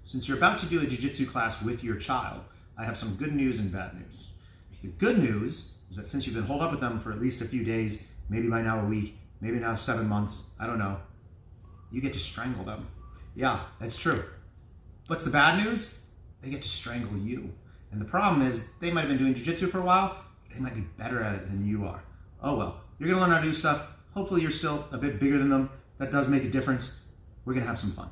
Since you're about to do a jiu-jitsu class with your child, I have some good news and bad news. The good news is that since you've been holed up with them for at least a few days, maybe by now a week, maybe now 7 months, I don't know, you get to strangle them. Yeah, that's true. What's the bad news? They get to strangle you. And the problem is, they might have been doing jiu-jitsu for a while, they might be better at it than you are. Oh well, you're gonna learn how to do stuff. Hopefully you're still a bit bigger than them. That does make a difference. We're gonna have some fun.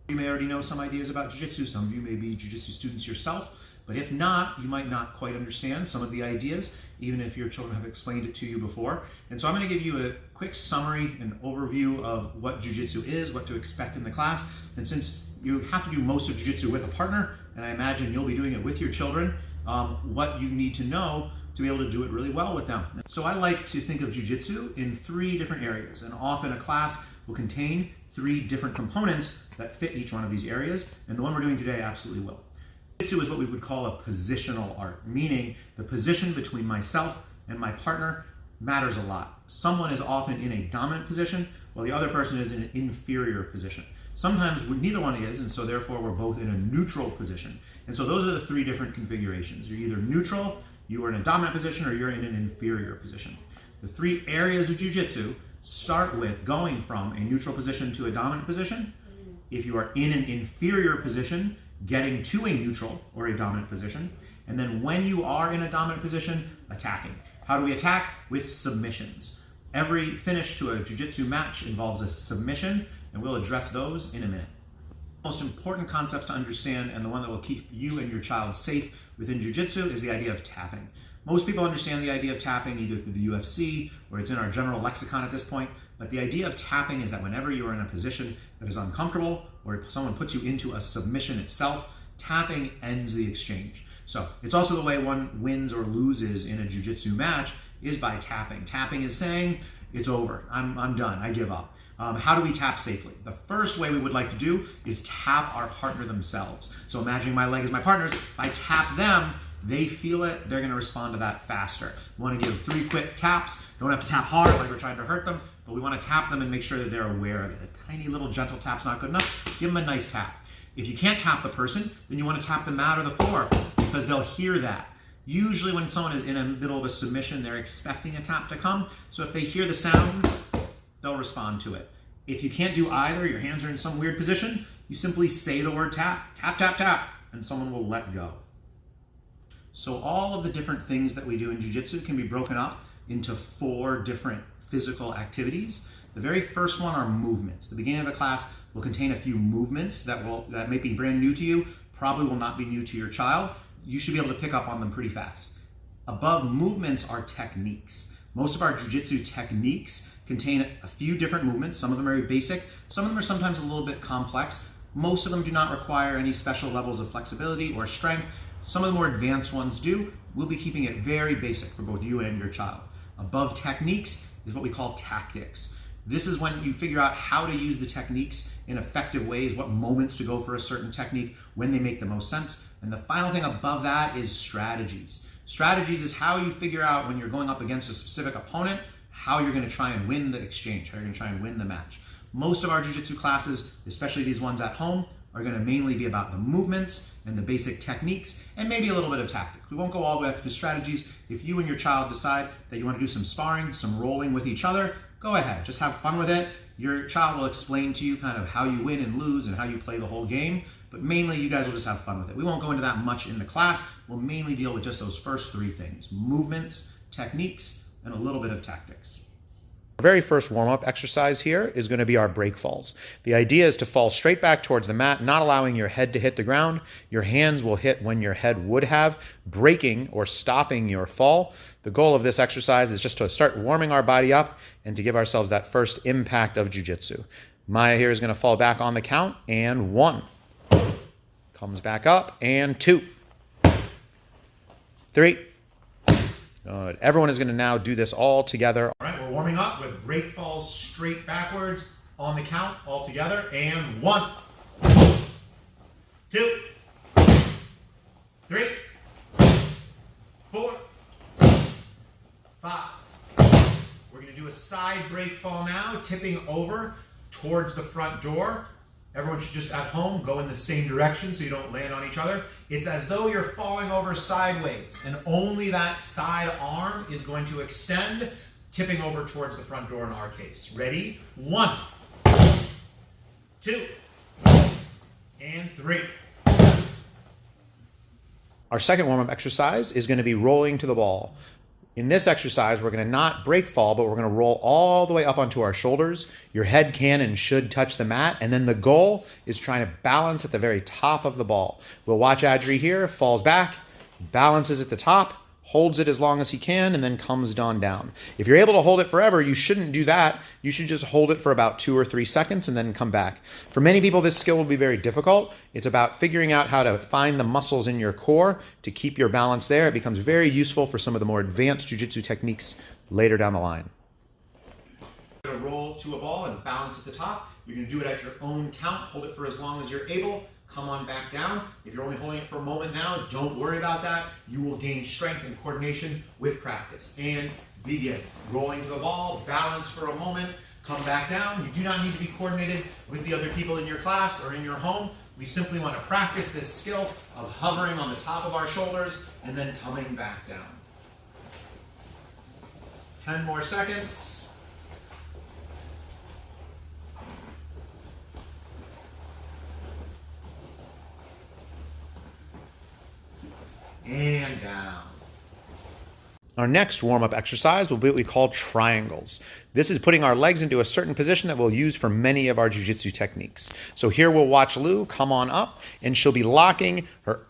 You may already know some ideas about jiu-jitsu. Some of you may be jiu-jitsu students yourself, but if not, you might not quite understand some of the ideas, even if your children have explained it to you before. And so I'm gonna give you a quick summary and overview of what jiu-jitsu is, what to expect in the class. And since you have to do most of jiu-jitsu with a partner, and I imagine you'll be doing it with your children, what you need to know to be able to do it really well with them. So I like to think of jiu-jitsu in 3 different areas, and often a class will contain 3 different components that fit each one of these areas, and the one we're doing today absolutely will. Jiu-jitsu is what we would call a positional art, meaning the position between myself and my partner matters a lot. Someone is often in a dominant position, while the other person is in an inferior position. Sometimes neither one is, and so therefore we're both in a neutral position. And so those are the 3 different configurations. You're either neutral, you are in a dominant position, or you're in an inferior position. The 3 areas of jiu-jitsu start with going from a neutral position to a dominant position. If you are in an inferior position, getting to a neutral or a dominant position. And then when you are in a dominant position, attacking. How do we attack? With submissions. Every finish to a jiu-jitsu match involves a submission, and we'll address those in a minute. The most important concepts to understand, and the one that will keep you and your child safe within jiu-jitsu, is the idea of tapping. Most people understand the idea of tapping either through the UFC or it's in our general lexicon at this point, but the idea of tapping is that whenever you are in a position that is uncomfortable or if someone puts you into a submission itself, tapping ends the exchange. So it's also the way one wins or loses in a jiu-jitsu match is by tapping. Tapping is saying, it's over, I'm done, I give up. How do we tap safely? The first way we would like to do is tap our partner themselves. So imagining my leg is my partner's, if I tap them, they feel it, they're gonna respond to that faster. We wanna give 3 quick taps. Don't have to tap hard like we're trying to hurt them, but we wanna tap them and make sure that they're aware of it. A tiny little gentle tap's not good enough. Give them a nice tap. If you can't tap the person, then you wanna tap the mat or the floor because they'll hear that. Usually when someone is in the middle of a submission, they're expecting a tap to come. So if they hear the sound, they'll respond to it. If you can't do either, your hands are in some weird position, you simply say the word tap, tap, tap, tap, and someone will let go. So all of the different things that we do in jiu-jitsu can be broken up into 4 different physical activities. The very first one are movements. The beginning of the class will contain a few movements that may be brand new to you, probably will not be new to your child. You should be able to pick up on them pretty fast. Above movements are techniques. Most of our jiu-jitsu techniques contain a few different movements. Some of them are very basic. Some of them are sometimes a little bit complex. Most of them do not require any special levels of flexibility or strength. Some of the more advanced ones do. We'll be keeping it very basic for both you and your child. Above techniques is what we call tactics. This is when you figure out how to use the techniques in effective ways, what moments to go for a certain technique, when they make the most sense. And the final thing above that is strategies. Strategies is how you figure out when you're going up against a specific opponent, how you're gonna try and win the exchange, how you're gonna try and win the match. Most of our jiu-jitsu classes, especially these ones at home, are gonna mainly be about the movements and the basic techniques and maybe a little bit of tactics. We won't go all the way up to strategies. If you and your child decide that you wanna do some sparring, some rolling with each other, go ahead, just have fun with it. Your child will explain to you kind of how you win and lose and how you play the whole game, but mainly you guys will just have fun with it. We won't go into that much in the class. We'll mainly deal with just those first 3 things: movements, techniques, and a little bit of tactics. The very first warm-up exercise here is going to be our break falls. The idea is to fall straight back towards the mat, not allowing your head to hit the ground. Your hands will hit when your head would have, breaking or stopping your fall. The goal of this exercise is just to start warming our body up and to give ourselves that first impact of jiu-jitsu. Maya here is going to fall back on the count, and 1. Comes back up, and 2. 3. Good. Everyone is going to now do this all together. All right, we're warming up with break falls straight backwards on the count all together. And 1, 2, 3, 4, 5. We're going to do a side break fall now, tipping over towards the front door. Everyone should just at home go in the same direction so you don't land on each other. It's as though you're falling over sideways, and only that side arm is going to extend, tipping over towards the front door in our case. Ready? 1, 2, and 3. Our second warm-up exercise is going to be rolling to the ball. In this exercise, we're going to not break fall, but we're going to roll all the way up onto our shoulders. Your head can and should touch the mat, and then the goal is trying to balance at the very top of the ball. We'll watch Adri here, falls back, balances at the top, holds it as long as he can, and then comes down. If you're able to hold it forever, you shouldn't do that. You should just hold it for about 2 or 3 seconds and then come back. For many people, this skill will be very difficult. It's about figuring out how to find the muscles in your core to keep your balance there. It becomes very useful for some of the more advanced jiu-jitsu techniques later down the line. You're going to roll to a ball and balance at the top. You're going to do it at your own count. Hold it for as long as you're able. Come on back down. If you're only holding it for a moment now, don't worry about that. You will gain strength and coordination with practice. And begin. Rolling to the ball, balance for a moment, come back down. You do not need to be coordinated with the other people in your class or in your home. We simply want to practice this skill of hovering on the top of our shoulders and then coming back down. 10 more seconds. And down. Our next warm-up exercise will be what we call triangles. This is putting our legs into a certain position that we'll use for many of our jiu-jitsu techniques. So here we'll watch Lou come on up, and she'll be locking her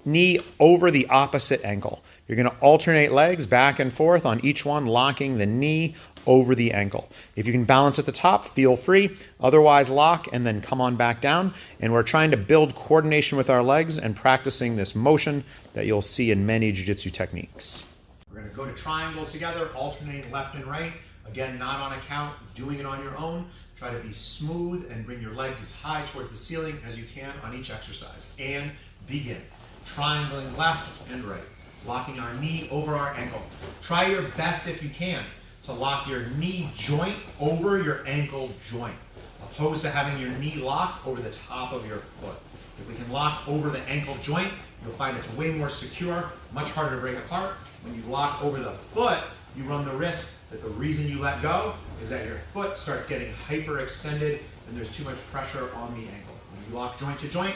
knee over the opposite ankle. You're going to alternate legs back and forth on each one, locking the knee over the ankle. If you can balance at the top, feel free. Otherwise, lock and then come on back down. And we're trying to build coordination with our legs and practicing this motion that you'll see in many jiu-jitsu techniques. We're going to go to triangles together, alternating left and right. Again, not on a count, doing it on your own. Try to be smooth and bring your legs as high towards the ceiling as you can on each exercise. And begin. Triangling left and right, locking our knee over our ankle. Try your best if you can to lock your knee joint over your ankle joint, opposed to having your knee locked over the top of your foot. If we can lock over the ankle joint, you'll find it's way more secure, much harder to break apart. When you lock over the foot, you run the risk that the reason you let go is that your foot starts getting hyperextended and there's too much pressure on the ankle. When you lock joint to joint,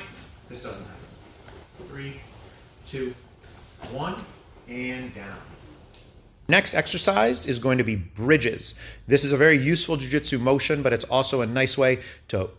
this doesn't happen. 3, 2, 1, and down. Next exercise is going to be bridges. This is a very useful jiu-jitsu motion, but it's also a nice way to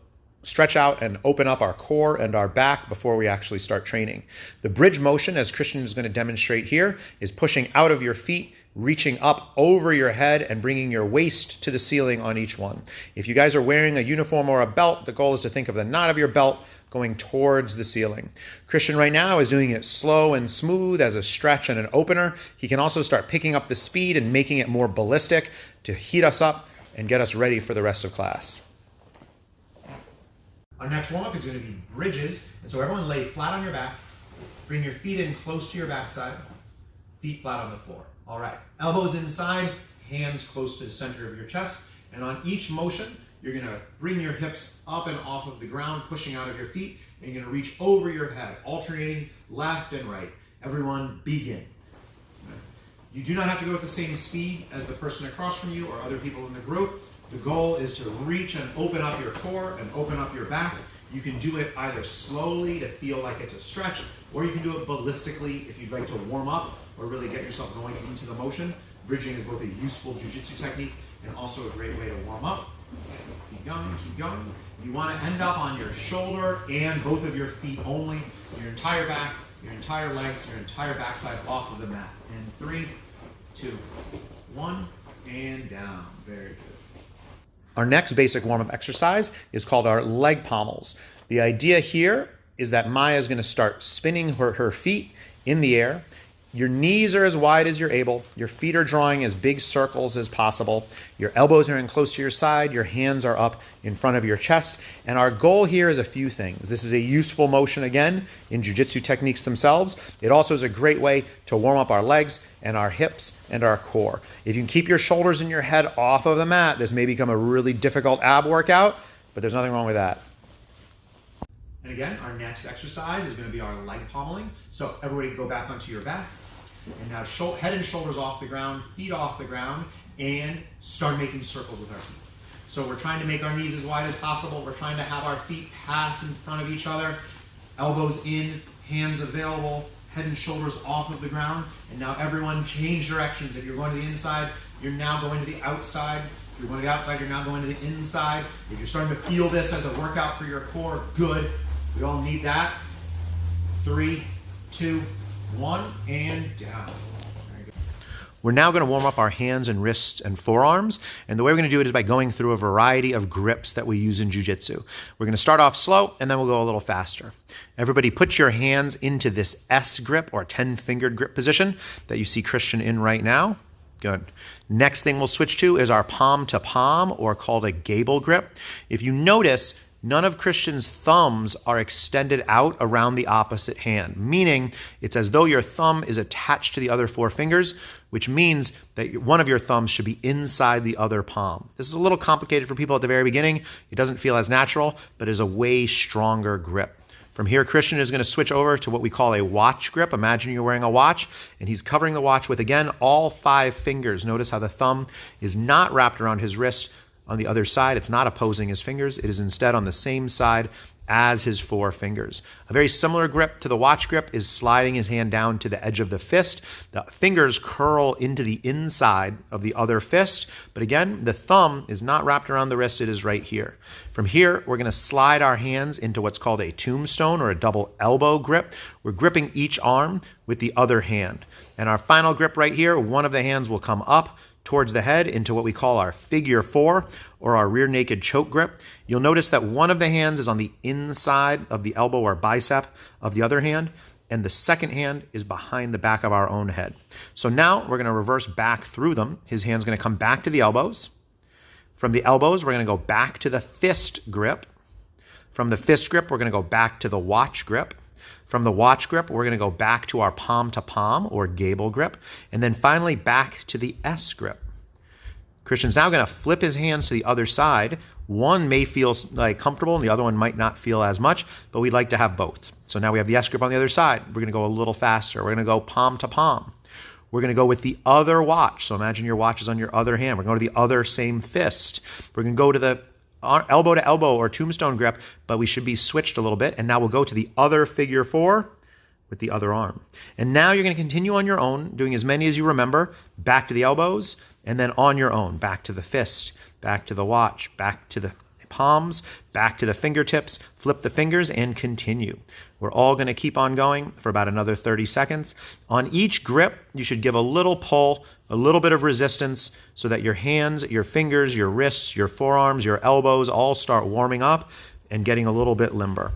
stretch out and open up our core and our back before we actually start training. The bridge motion, as Christian is going to demonstrate here, is pushing out of your feet, reaching up over your head and bringing your waist to the ceiling on each one. If you guys are wearing a uniform or a belt, the goal is to think of the knot of your belt going towards the ceiling. Christian right now is doing it slow and smooth as a stretch and an opener. He can also start picking up the speed and making it more ballistic to heat us up and get us ready for the rest of class. Our next warm-up is going to be bridges. And so everyone lay flat on your back. Bring your feet in close to your backside. Feet flat on the floor. All right. Elbows inside, hands close to the center of your chest. And on each motion, you're going to bring your hips up and off of the ground, pushing out of your feet. And you're going to reach over your head, alternating left and right. Everyone begin. You do not have to go at the same speed as the person across from you or other people in the group. The goal is to reach and open up your core and open up your back. You can do it either slowly to feel like it's a stretch, or you can do it ballistically if you'd like to warm up or really get yourself going into the motion. Bridging is both a useful jiu-jitsu technique and also a great way to warm up. Keep going, keep going. You want to end up on your shoulder and both of your feet only, your entire back, your entire legs, your entire backside off of the mat. And 3, 2, 1, and down. Very good. Our next basic warm-up exercise is called our leg pommels. The idea here is that Maya is going to start spinning her feet in the air. Your knees are as wide as you're able. Your feet are drawing as big circles as possible. Your elbows are in close to your side. Your hands are up in front of your chest. And our goal here is a few things. This is a useful motion, again, in jiu-jitsu techniques themselves. It also is a great way to warm up our legs and our hips and our core. If you can keep your shoulders and your head off of the mat, this may become a really difficult ab workout, but there's nothing wrong with that. And again, our next exercise is going to be our leg pommeling. So everybody go back onto your back. And now head and shoulders off the ground, feet off the ground, and start making circles with our feet. So we're trying to make our knees as wide as possible. We're trying to have our feet pass in front of each other, elbows in, hands available, head and shoulders off of the ground. And now everyone change directions. If you're going to the inside, you're now going to the outside. If you're going to the outside, you're now going to the inside. If you're starting to feel this as a workout for your core, good. We all need that. 3, 2, 1, and down. We're now going to warm up our hands and wrists and forearms. And the way we're going to do it is by going through a variety of grips that we use in jiu-jitsu. We're going to start off slow, and then we'll go a little faster. Everybody put your hands into this S grip or 10-fingered grip position that you see Christian in right now. Good. Next thing we'll switch to is our palm to palm, or called a gable grip. If you notice, none of Christian's thumbs are extended out around the opposite hand, meaning it's as though your thumb is attached to the other 4 fingers, which means that one of your thumbs should be inside the other palm. This is a little complicated for people at the very beginning. It doesn't feel as natural, but is a way stronger grip. From here, Christian is going to switch over to what we call a watch grip. Imagine you're wearing a watch, and he's covering the watch with, again, all 5 fingers. Notice how the thumb is not wrapped around his wrist on the other side. It's not opposing his fingers. It is instead on the same side as his 4 fingers. A very similar grip to the watch grip is sliding his hand down to the edge of the fist. The fingers curl into the inside of the other fist, but again, the thumb is not wrapped around the wrist. It is right here. From here, we're going to slide our hands into what's called a tombstone or a double elbow grip. We're gripping each arm with the other hand. And our final grip right here, one of the hands will come up towards the head into what we call our figure 4 or our rear naked choke grip. You'll notice that one of the hands is on the inside of the elbow or bicep of the other hand, and the second hand is behind the back of our own head. So now we're going to reverse back through them. His hand's going to come back to the elbows. From the elbows, we're going to go back to the fist grip. From the fist grip, we're going to go back to the watch grip. From the watch grip, we're going to go back to our palm to palm or gable grip, and then finally back to the S grip. Christian's now going to flip his hands to the other side. One may feel like comfortable and the other one might not feel as much, but we'd like to have both. So now we have the S grip on the other side. We're going to go a little faster. We're going to go palm to palm. We're going to go with the other watch. So imagine your watch is on your other hand. We're going to the other same fist. We're going to go to the elbow to elbow or tombstone grip, but we should be switched a little bit. And now we'll go to the other figure 4 with the other arm. And now you're going to continue on your own, doing as many as you remember, back to the elbows, and then on your own, back to the fist, back to the watch, back to the palms, back to the fingertips, flip the fingers, and continue. We're all going to keep on going for about another 30 seconds. On each grip, you should give a little pull, a little bit of resistance, so that your hands, your fingers, your wrists, your forearms, your elbows all start warming up and getting a little bit limber.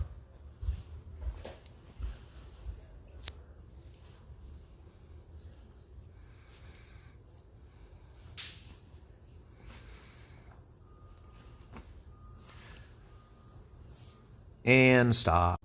And stop.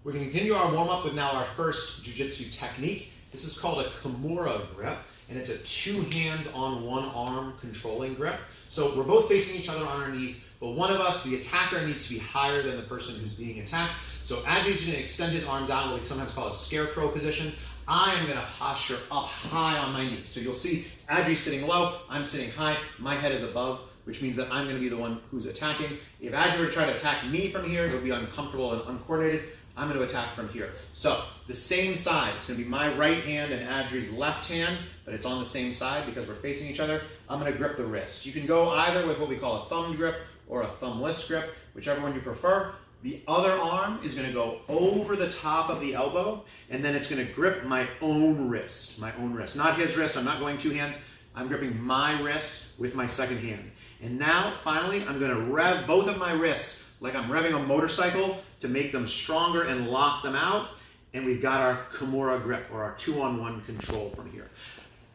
We're going to continue our warm-up with now our first jiu-jitsu technique. This is called a Kimura grip, and it's a 2 hands on 1 arm controlling grip. So we're both facing each other on our knees, but one of us, the attacker, needs to be higher than the person who's being attacked. So Adri's going to extend his arms out, what we sometimes call a scarecrow position. I am going to posture up high on my knees. So you'll see Adri's sitting low, I'm sitting high, my head is above, which means that I'm going to be the one who's attacking. If Adri were to try to attack me from here, it would be uncomfortable and uncoordinated. I'm going to attack from here. So the same side, it's going to be my right hand and Adri's left hand, but it's on the same side because we're facing each other. I'm going to grip the wrist. You can go either with what we call a thumbed grip or a thumbless grip, whichever one you prefer. The other arm is going to go over the top of the elbow, and then it's going to grip my own wrist, not his wrist. I'm not going 2 hands. I'm gripping my wrist with my second hand. And now, finally, I'm going to rev both of my wrists like I'm revving a motorcycle to make them stronger and lock them out. And we've got our Kimura grip, or our 2-on-1 control from here.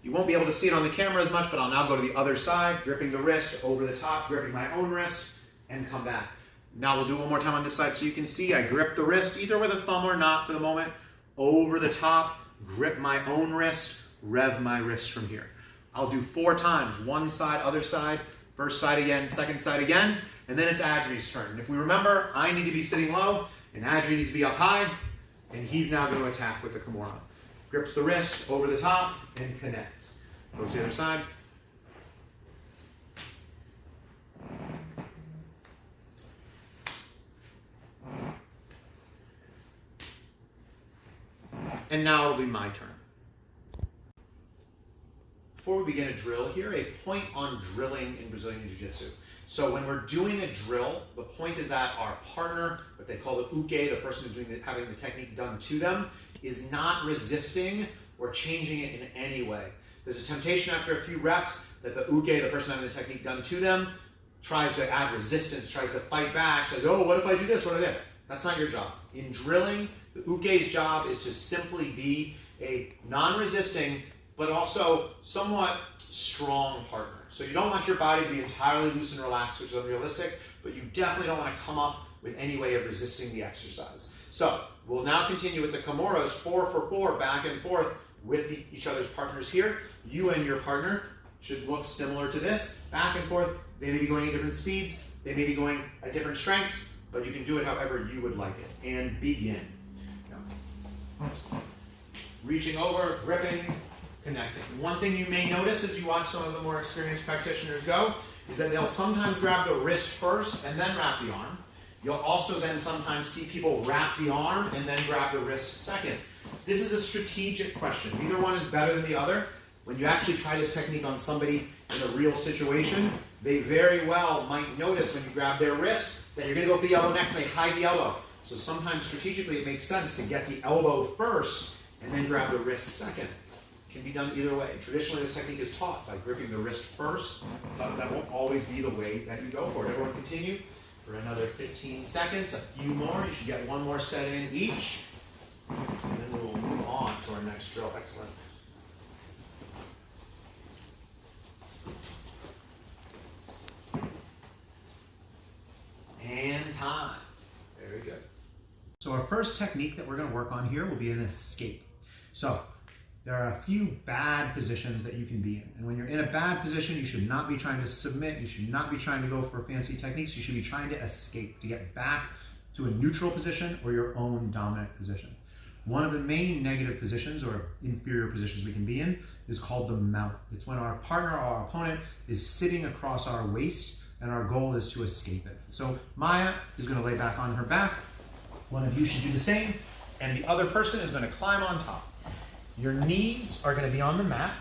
You won't be able to see it on the camera as much, but I'll now go to the other side, gripping the wrist over the top, gripping my own wrist, and come back. Now we'll do it one more time on this side so you can see I grip the wrist, either with a thumb or not for the moment, over the top, grip my own wrist, rev my wrist from here. I'll do 4 times, one side, other side, first side again, second side again, and then it's Adri's turn. And if we remember, I need to be sitting low, And Adri needs to be up high, and he's now going to attack with the Kimura. Grips the wrist over the top and connects. Goes to the other side. And now it'll be my turn. Before we begin a drill here, a point on drilling in Brazilian Jiu-Jitsu. So when we're doing a drill, the point is that our partner, what they call the uke, the person who's having the technique done to them, is not resisting or changing it in any way. There's a temptation after a few reps that the uke, the person having the technique done to them, tries to add resistance, tries to fight back, says, oh, what if I do this, what if I do that? That's not your job. In drilling, the uke's job is to simply be a non-resisting, but also somewhat strong partner. So you don't want your body to be entirely loose and relaxed, which is unrealistic, but you definitely don't want to come up with any way of resisting the exercise. So we'll now continue with the Kimuras, 4 for 4, back and forth with each other's partners here. You and your partner should look similar to this, back and forth. They may be going at different speeds, they may be going at different strengths, but you can do it however you would like it. And begin. Now, reaching over, gripping, connecting. One thing you may notice as you watch some of the more experienced practitioners go is that they'll sometimes grab the wrist first and then wrap the arm. You'll also then sometimes see people wrap the arm and then grab the wrist second. This is a strategic question. Neither one is better than the other. When you actually try this technique on somebody in a real situation, they very well might notice when you grab their wrist that you're going to go for the elbow next and they hide the elbow. So sometimes strategically it makes sense to get the elbow first and then grab the wrist second. It can be done either way. Traditionally this technique is taught by gripping the wrist first, but that won't always be the way that you go for it. Everyone continue for another 15 seconds, a few more. You should get one more set in each. And then we will move on to our next drill. Excellent. And time. Very good. So our first technique that we're going to work on here will be an escape. So there are a few bad positions that you can be in. And when you're in a bad position, you should not be trying to submit. You should not be trying to go for fancy techniques. You should be trying to escape, to get back to a neutral position or your own dominant position. One of the main negative positions or inferior positions we can be in is called the mount. It's when our partner or our opponent is sitting across our waist and our goal is to escape it. So Maya is going to lay back on her back. One of you should do the same, and the other person is going to climb on top. Your knees are going to be on the mat.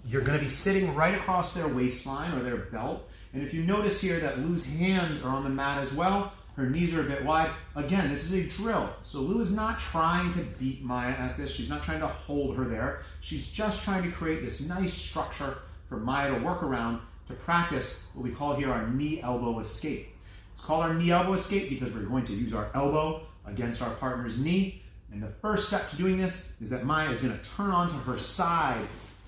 You're going to be sitting right across their waistline or their belt. And if you notice here that Lou's hands are on the mat as well, her knees are a bit wide. Again, this is a drill. So Lou is not trying to beat Maya at this. She's not trying to hold her there. She's just trying to create this nice structure for Maya to work around to practice what we call here our knee-elbow escape. It's called our knee-elbow escape because we're going to use our elbow against our partner's knee. And the first step to doing this is that Maya is going to turn onto her side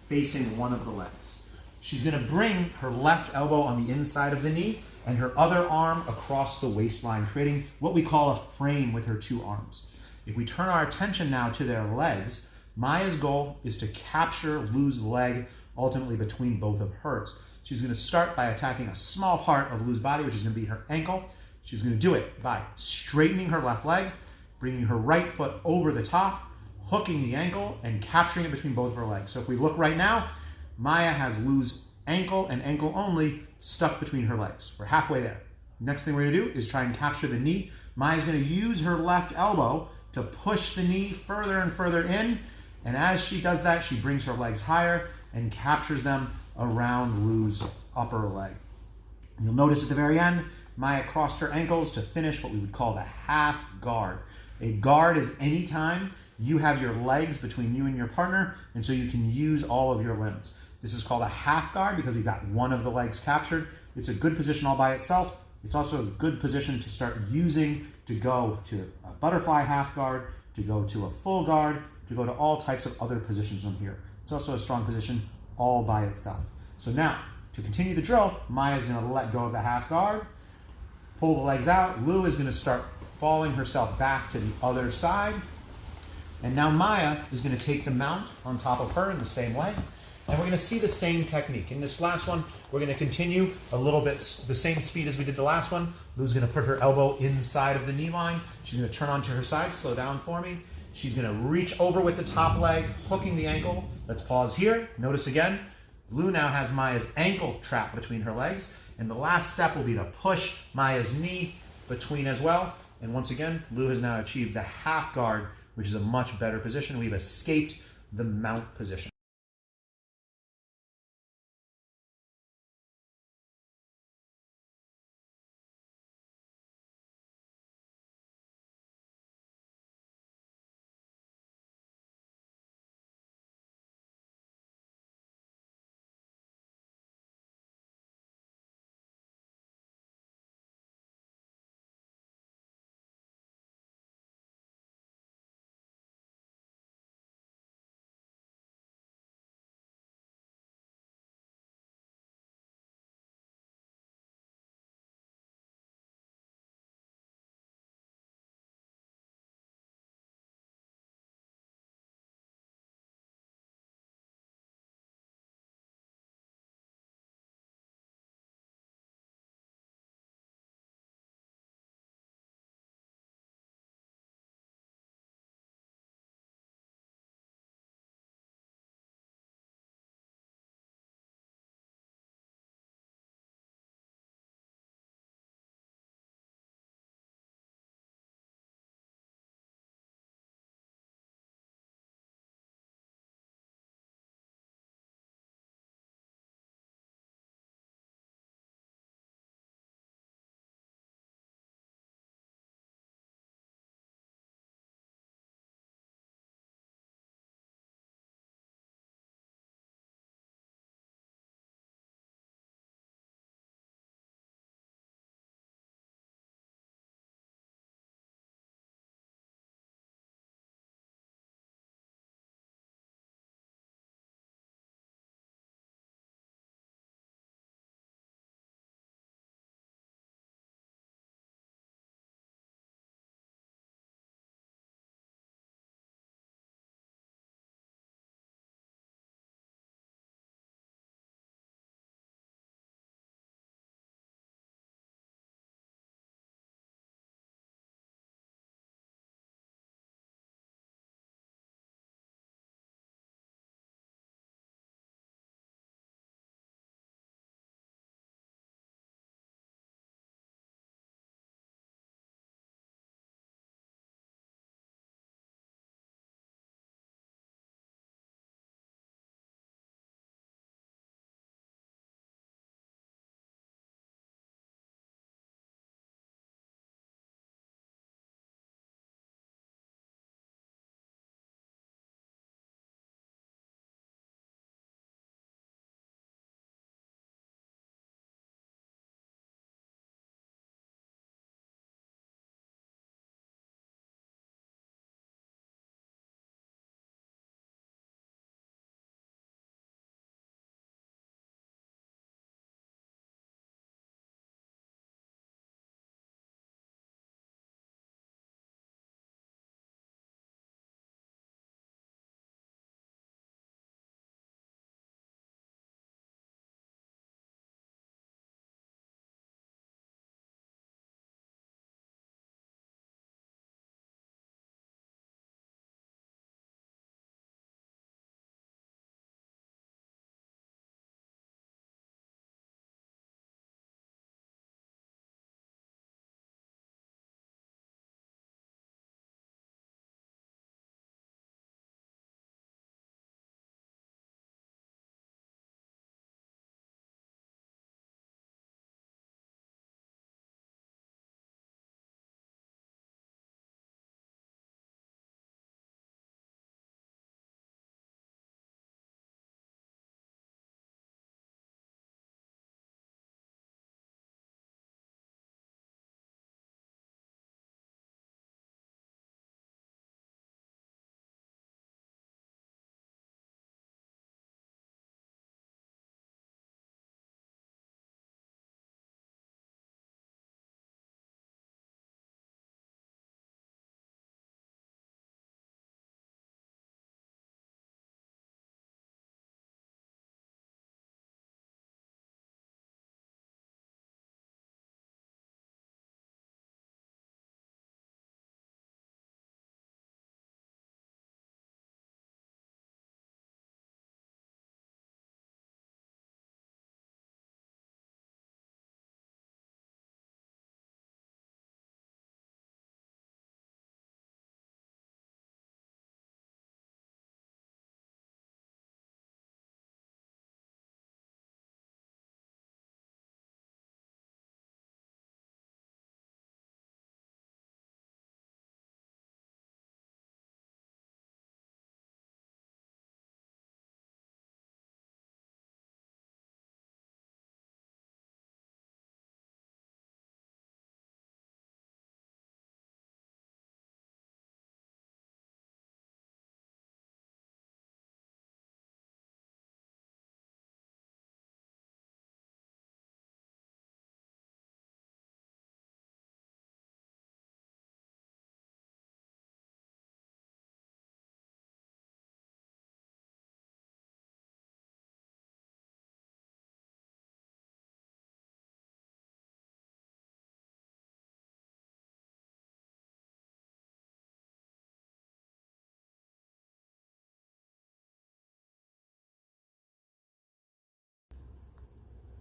facing one of the legs. She's going to bring her left elbow on the inside of the knee and her other arm across the waistline, creating what we call a frame with her two arms. If we turn our attention now to their legs, Maya's goal is to capture Lou's leg ultimately between both of hers. She's going to start by attacking a small part of Lou's body, which is going to be her ankle. She's going to do it by straightening her left leg, bringing her right foot over the top, hooking the ankle, and capturing it between both of her legs. So if we look right now, Maya has Lou's ankle and ankle only stuck between her legs. We're halfway there. Next thing we're going to do is try and capture the knee. Maya's going to use her left elbow to push the knee further and further in. And as she does that, she brings her legs higher and captures them around Lou's upper leg. And you'll notice at the very end, Maya crossed her ankles to finish what we would call the half guard. A guard is any time you have your legs between you and your partner, and so you can use all of your limbs. This is called a half guard because we've got one of the legs captured. It's a good position all by itself. It's also a good position to start using to go to a butterfly half guard, to go to a full guard, to go to all types of other positions from here. It's also a strong position all by itself. So now, to continue the drill, Maya's going to let go of the half guard, pull the legs out. Lou is going to start falling herself back to the other side. And now Maya is going to take the mount on top of her in the same way. And we're going to see the same technique. In this last one, we're going to continue a little bit the same speed as we did the last one. Lou's going to put her elbow inside of the knee line. She's going to turn onto her side, slow down for me. She's going to reach over with the top leg, hooking the ankle. Let's pause here. Notice again, Lou now has Maya's ankle trapped between her legs. And the last step will be to push Maya's knee between as well. And once again, Lou has now achieved the half guard, which is a much better position. We've escaped the mount position.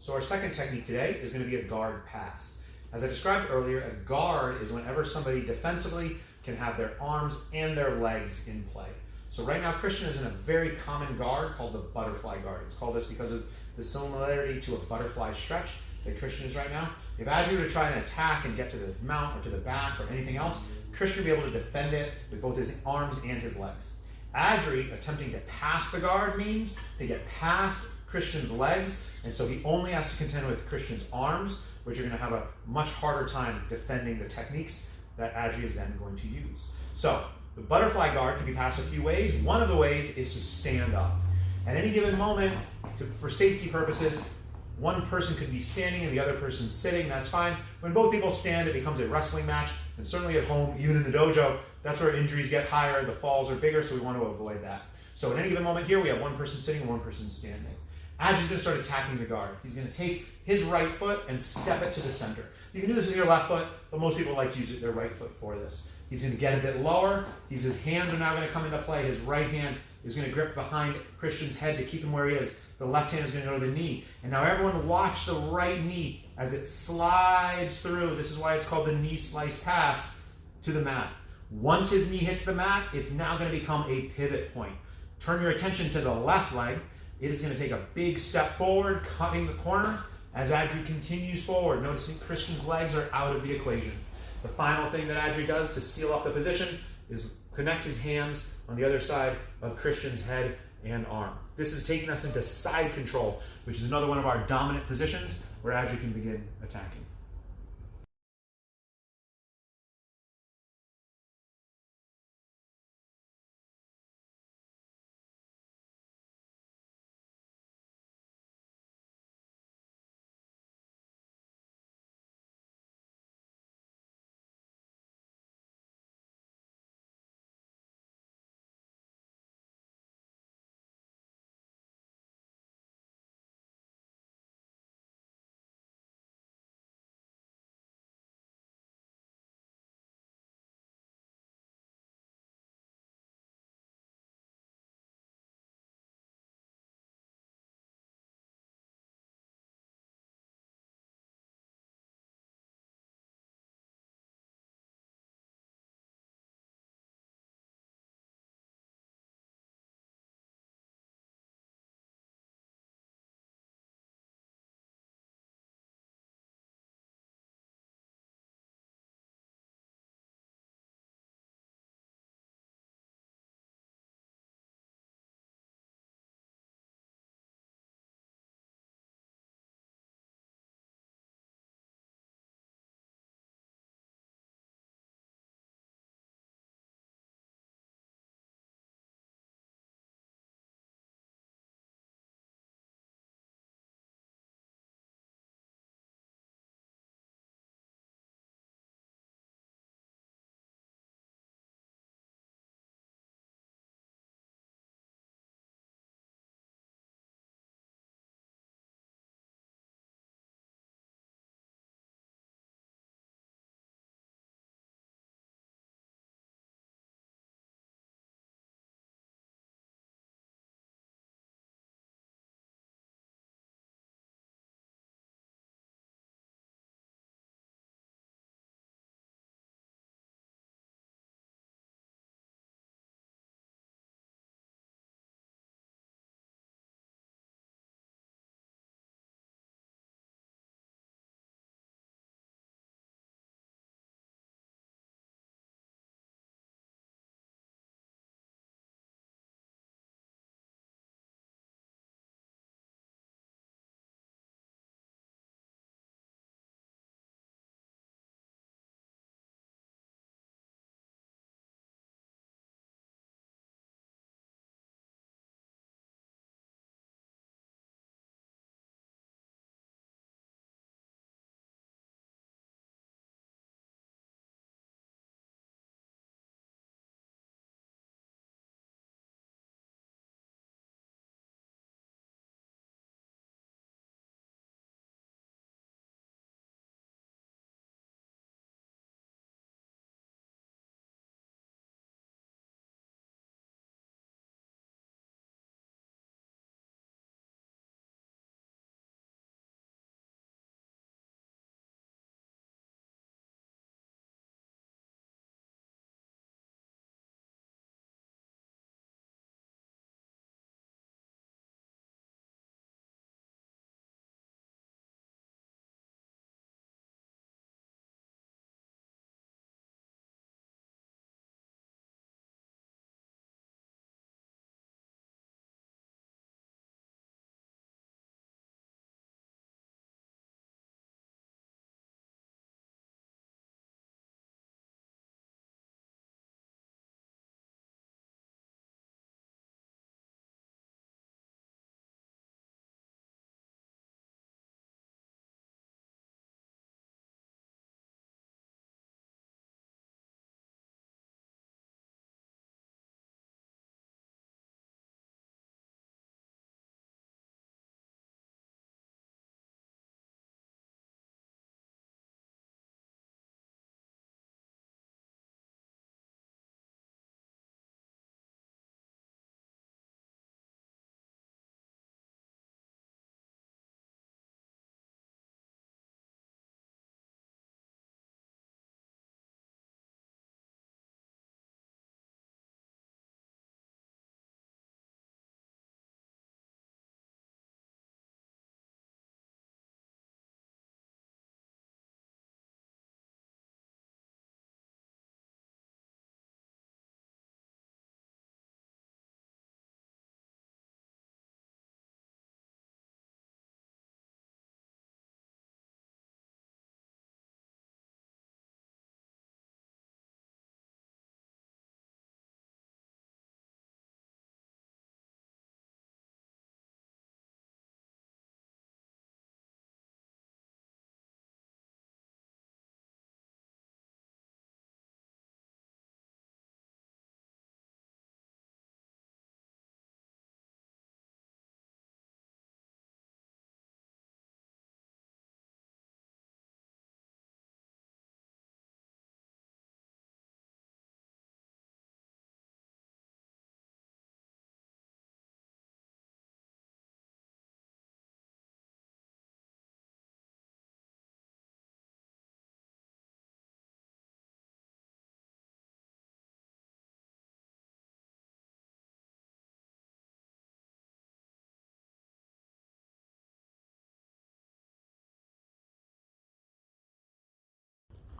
So our second technique today is going to be a guard pass. As I described earlier, a guard is whenever somebody defensively can have their arms and their legs in play. So right now Christian is in a very common guard called the butterfly guard. It's called this because of the similarity to a butterfly stretch that Christian is right now. If Adri were to try and attack and get to the mount or to the back or anything else, Christian would be able to defend it with both his arms and his legs. Adri attempting to pass the guard means to get past Christian's legs, and so he only has to contend with Christian's arms, which are going to have a much harder time defending the techniques that Adri is then going to use. So the butterfly guard can be passed a few ways. One of the ways is to stand up. At any given moment, for safety purposes, one person could be standing and the other person sitting, that's fine. When both people stand, it becomes a wrestling match, and certainly at home, even in the dojo, that's where injuries get higher, the falls are bigger, so we want to avoid that. So at any given moment here, we have one person sitting and one person standing. Adri's going to start attacking the guard. He's going to take his right foot and step it to the center. You can do this with your left foot, but most people like to use their right foot for this. He's going to get a bit lower. His hands are now going to come into play. His right hand is going to grip behind Christian's head to keep him where he is. The left hand is going to go to the knee. And now everyone watch the right knee as it slides through. This is why it's called the knee slice pass to the mat. Once his knee hits the mat, it's now going to become a pivot point. Turn your attention to the left leg. It is going to take a big step forward, cutting the corner as Adri continues forward. Noticing Christian's legs are out of the equation. The final thing that Adri does to seal up the position is connect his hands on the other side of Christian's head and arm. This is taking us into side control, which is another one of our dominant positions where Adri can begin attacking.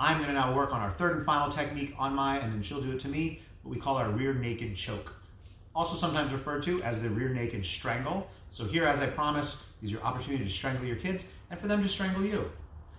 I'm gonna now work on our third and final technique on Maya, and then she'll do it to me, what we call our rear naked choke. Also sometimes referred to as the rear naked strangle. So here, as I promised, is your opportunity to strangle your kids and for them to strangle you.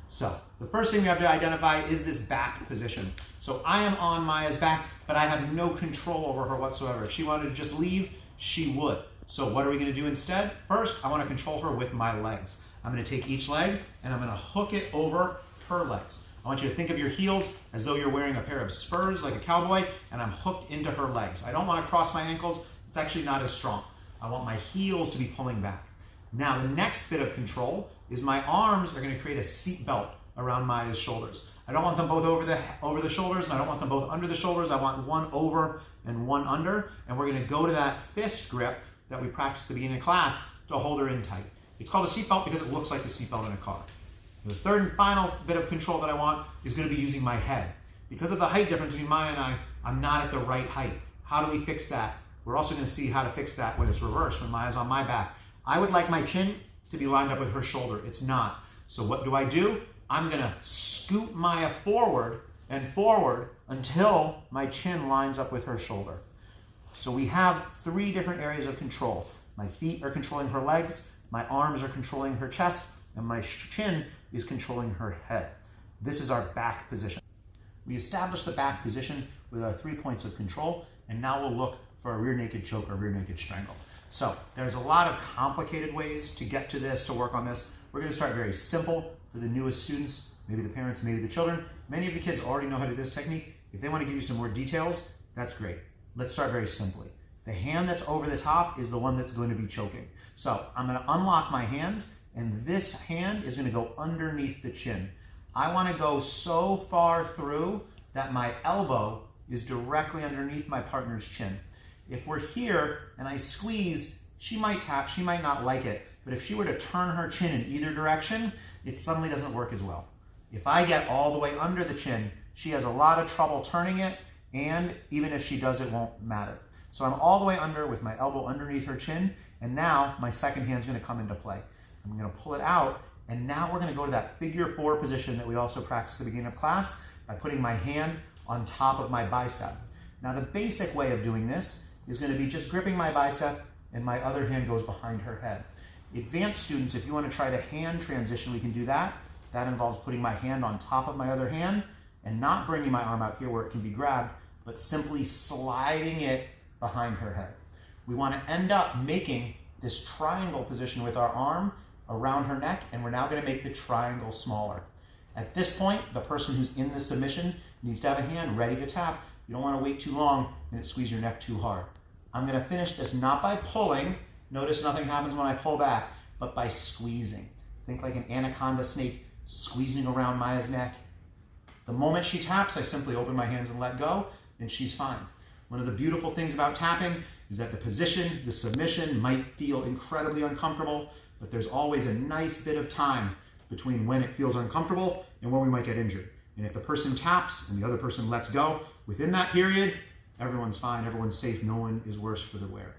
So the first thing we have to identify is this back position. So I am on Maya's back, but I have no control over her whatsoever. If she wanted to just leave, she would. So what are we gonna do instead? First, I wanna control her with my legs. I'm gonna take each leg and I'm gonna hook it over her legs. I want you to think of your heels as though you're wearing a pair of spurs like a cowboy, and I'm hooked into her legs. I don't want to cross my ankles. It's actually not as strong. I want my heels to be pulling back. Now, the next bit of control is my arms are going to create a seat belt around Maya's shoulders. I don't want them both over the shoulders, and I don't want them both under the shoulders. I want one over and one under, and we're going to go to that fist grip that we practiced at the beginning of class to hold her in tight. It's called a seat belt because it looks like the seat belt in a car. The third and final bit of control that I want is going to be using my head. Because of the height difference between Maya and I'm not at the right height. How do we fix that? We're also going to see how to fix that when it's reversed, when Maya's on my back. I would like my chin to be lined up with her shoulder. It's not. So what do? I'm going to scoot Maya forward and forward until my chin lines up with her shoulder. So we have three different areas of control. My feet are controlling her legs, my arms are controlling her chest, and my chin is controlling her head. This is our back position. We established the back position with our 3 points of control, and now we'll look for a rear naked choke or rear naked strangle. So there's a lot of complicated ways to get to this, to work on this. We're gonna start very simple for the newest students, maybe the parents, maybe the children. Many of the kids already know how to do this technique. If they wanna give you some more details, that's great. Let's start very simply. The hand that's over the top is the one that's going to be choking. So I'm gonna unlock my hands, and this hand is going to go underneath the chin. I want to go so far through that my elbow is directly underneath my partner's chin. If we're here and I squeeze, she might tap, she might not like it, but if she were to turn her chin in either direction, it suddenly doesn't work as well. If I get all the way under the chin, she has a lot of trouble turning it, and even if she does, it won't matter. So I'm all the way under with my elbow underneath her chin, and now my second hand's going to come into play. I'm going to pull it out, and now we're going to go to that figure 4 position that we also practiced at the beginning of class by putting my hand on top of my bicep. Now the basic way of doing this is going to be just gripping my bicep and my other hand goes behind her head. Advanced students, if you want to try the hand transition, we can do that. That involves putting my hand on top of my other hand and not bringing my arm out here where it can be grabbed, but simply sliding it behind her head. We want to end up making this triangle position with our arm around her neck, and we're now going to make the triangle smaller. At this point, the person who's in the submission needs to have a hand ready to tap. You don't want to wait too long and it squeeze your neck too hard. I'm going to finish this not by pulling, notice nothing happens when I pull back, but by squeezing. Think like an anaconda snake squeezing around Maya's neck. The moment she taps, I simply open my hands and let go, and she's fine. One of the beautiful things about tapping is that the position, the submission might feel incredibly uncomfortable, but there's always a nice bit of time between when it feels uncomfortable and when we might get injured. And if the person taps and the other person lets go, within that period, everyone's fine, everyone's safe, no one is worse for the wear.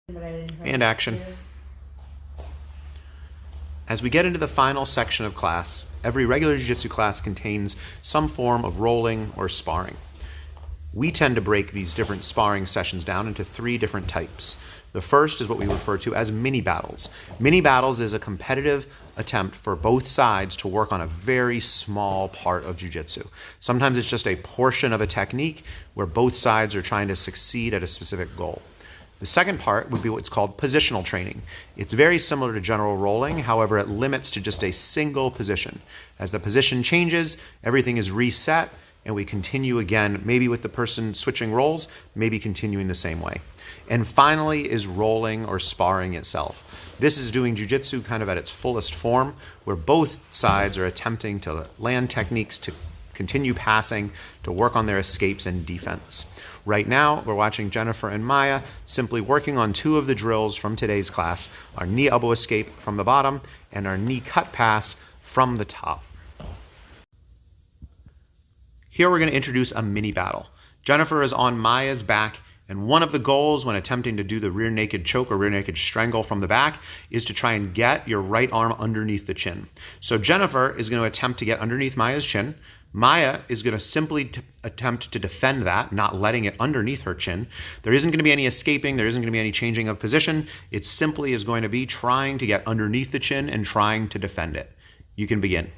And action. As we get into the final section of class, every regular jiu-jitsu class contains some form of rolling or sparring. We tend to break these different sparring sessions down into 3 different types. The first is what we refer to as mini battles. Mini battles is a competitive attempt for both sides to work on a very small part of jiu-jitsu. Sometimes it's just a portion of a technique where both sides are trying to succeed at a specific goal. The second part would be what's called positional training. It's very similar to general rolling, however it limits to just a single position. As the position changes, everything is reset and we continue again, maybe with the person switching roles, maybe continuing the same way. And finally is rolling or sparring itself. This is doing jiu-jitsu kind of at its fullest form, where both sides are attempting to land techniques to continue passing, to work on their escapes and defense. Right now, we're watching Jennifer and Maya simply working on 2 of the drills from today's class, our knee elbow escape from the bottom and our knee cut pass from the top. Here we're going to introduce a mini battle. Jennifer is on Maya's back, and one of the goals when attempting to do the rear naked choke or rear naked strangle from the back is to try and get your right arm underneath the chin. So Jennifer is going to attempt to get underneath Maya's chin. Maya is going to simply attempt to defend that, not letting it underneath her chin. There isn't going to be any escaping. There isn't going to be any changing of position. It simply is going to be trying to get underneath the chin and trying to defend it. You can begin.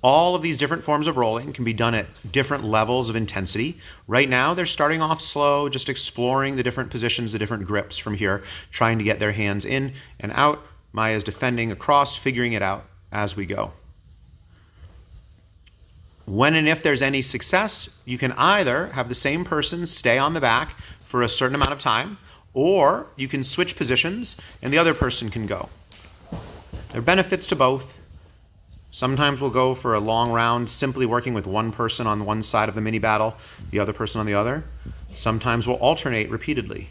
All of these different forms of rolling can be done at different levels of intensity. Right now, they're starting off slow, just exploring the different positions, the different grips from here, trying to get their hands in and out. Maya's defending across, figuring it out as we go. When and if there's any success, you can either have the same person stay on the back for a certain amount of time, or you can switch positions and the other person can go. There are benefits to both. Sometimes we'll go for a long round simply working with one person on one side of the mini battle, the other person on the other. Sometimes we'll alternate repeatedly.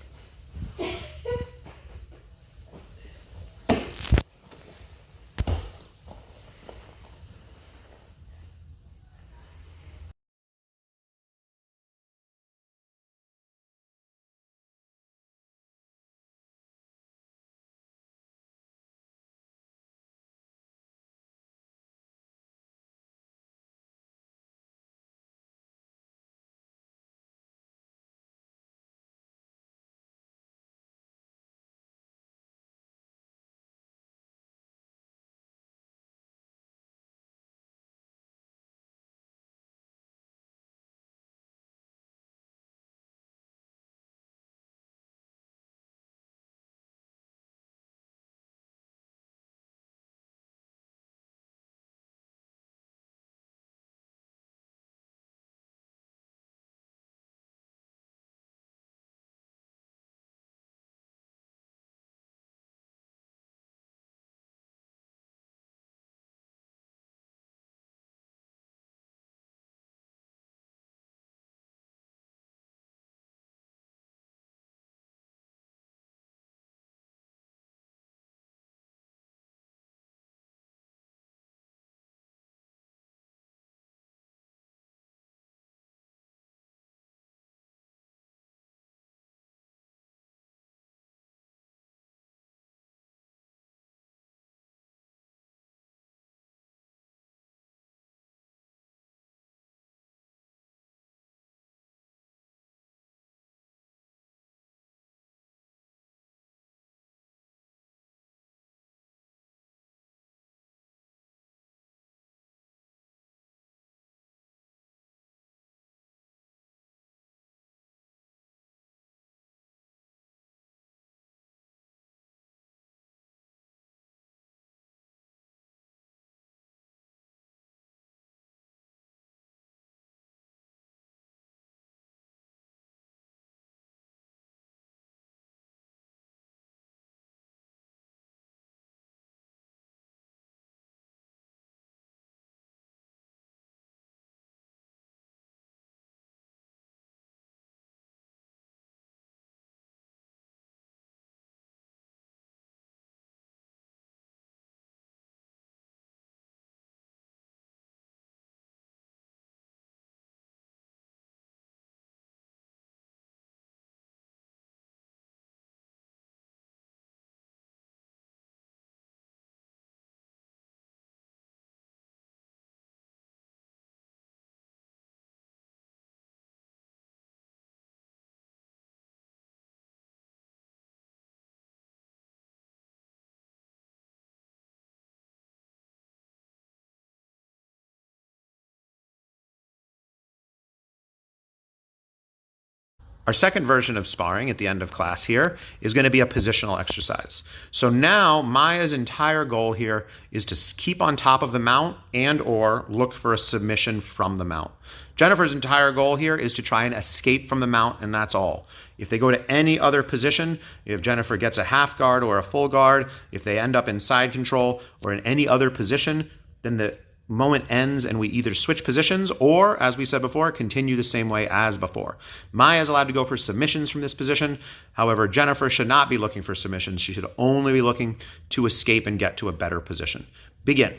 Our second version of sparring at the end of class here is going to be a positional exercise. So now Maya's entire goal here is to keep on top of the mount and or look for a submission from the mount. Jennifer's entire goal here is to try and escape from the mount, and that's all. If they go to any other position, if Jennifer gets a half guard or a full guard, if they end up in side control or in any other position, then the moment ends and we either switch positions or, as we said before, continue the same way as before. Maya is allowed to go for submissions from this position. However, Jennifer should not be looking for submissions. She should only be looking to escape and get to a better position. Begin.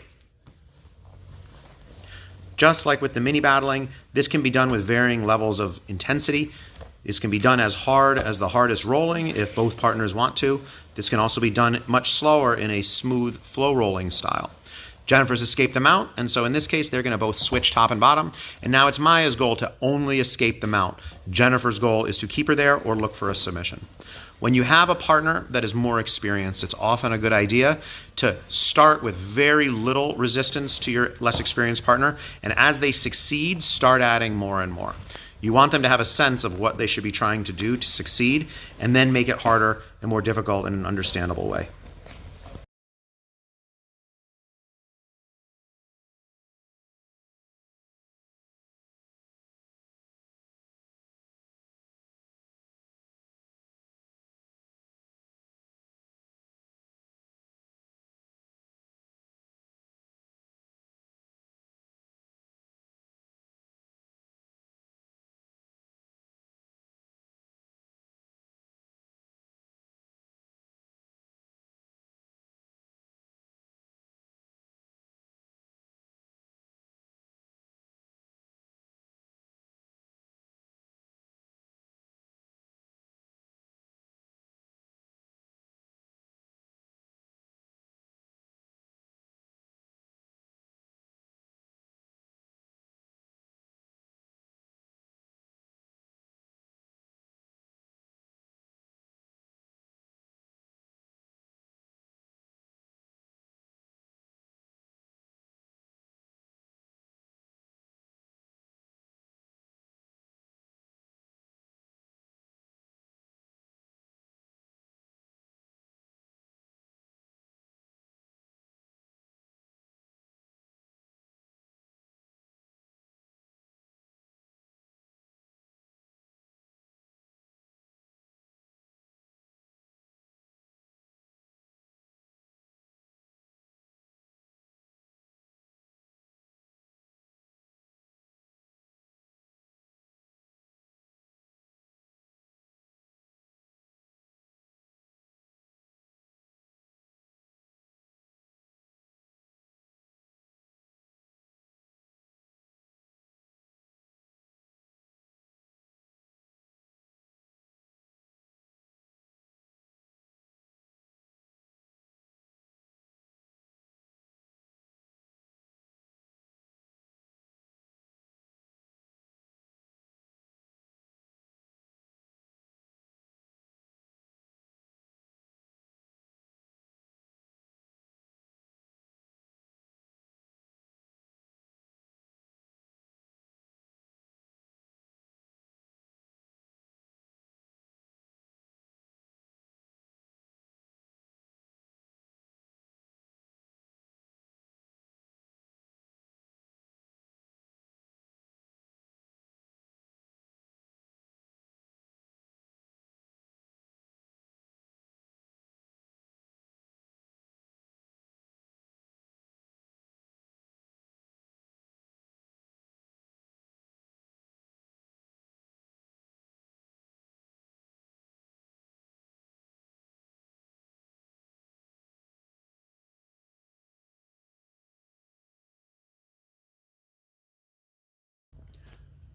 Just like with the mini battling, this can be done with varying levels of intensity. This can be done as hard as the hardest rolling if both partners want to. This can also be done much slower in a smooth flow rolling style. Jennifer's escaped the mount, and so in this case, they're going to both switch top and bottom. And now it's Maya's goal to only escape the mount. Jennifer's goal is to keep her there or look for a submission. When you have a partner that is more experienced, it's often a good idea to start with very little resistance to your less experienced partner, and as they succeed, start adding more and more. You want them to have a sense of what they should be trying to do to succeed, and then make it harder and more difficult in an understandable way.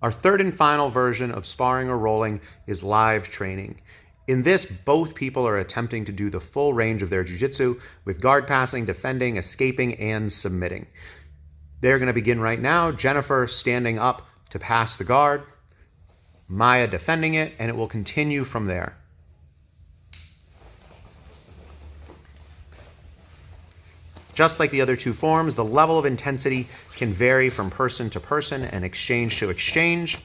Our third and final version of sparring or rolling is live training. In this, both people are attempting to do the full range of their jiu-jitsu with guard passing, defending, escaping, and submitting. They're going to begin right now. Jennifer standing up to pass the guard, Maya defending it, and it will continue from there. Just like the other two forms, the level of intensity can vary from person to person and exchange to exchange.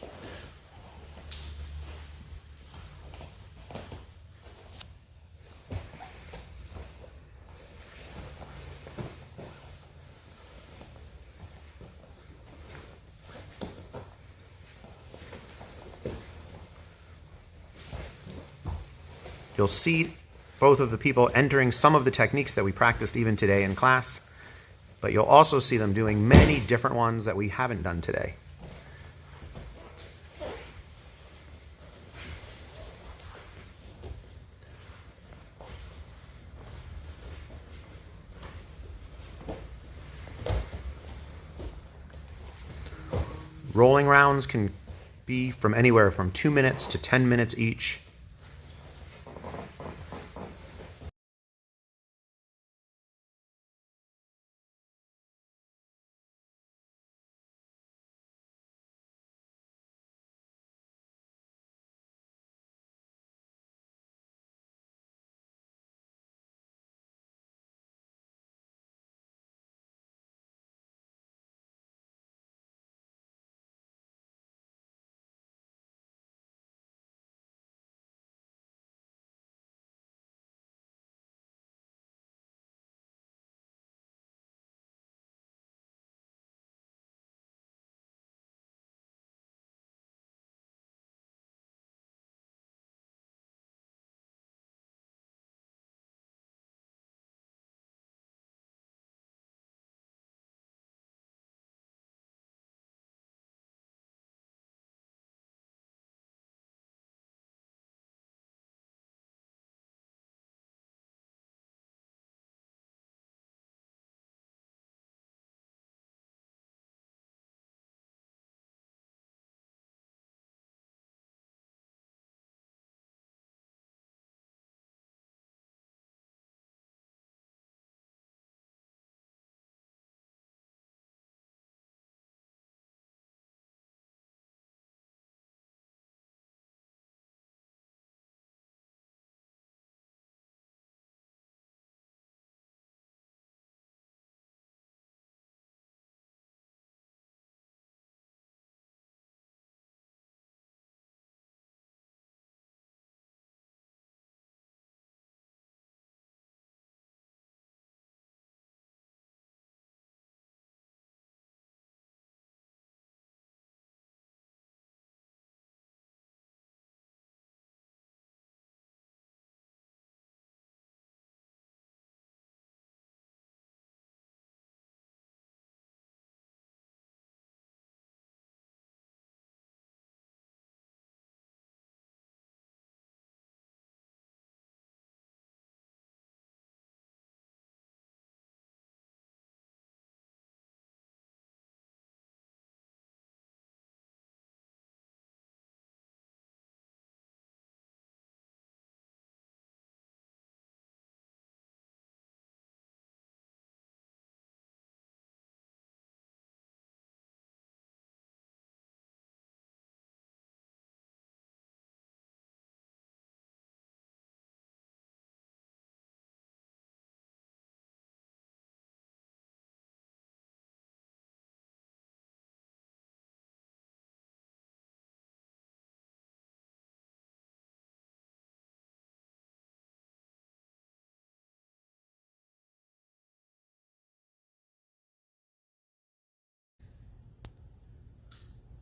You'll see both of the people entering some of the techniques that we practiced even today in class, but you'll also see them doing many different ones that we haven't done today. Rolling rounds can be from anywhere from 2 minutes to 10 minutes each.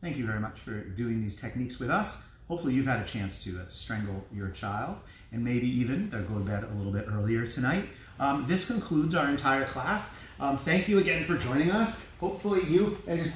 Thank you very much for doing these techniques with us. Hopefully you've had a chance to strangle your child and maybe even go to bed a little bit earlier tonight. This concludes our entire class. Thank you again for joining us. Hopefully you and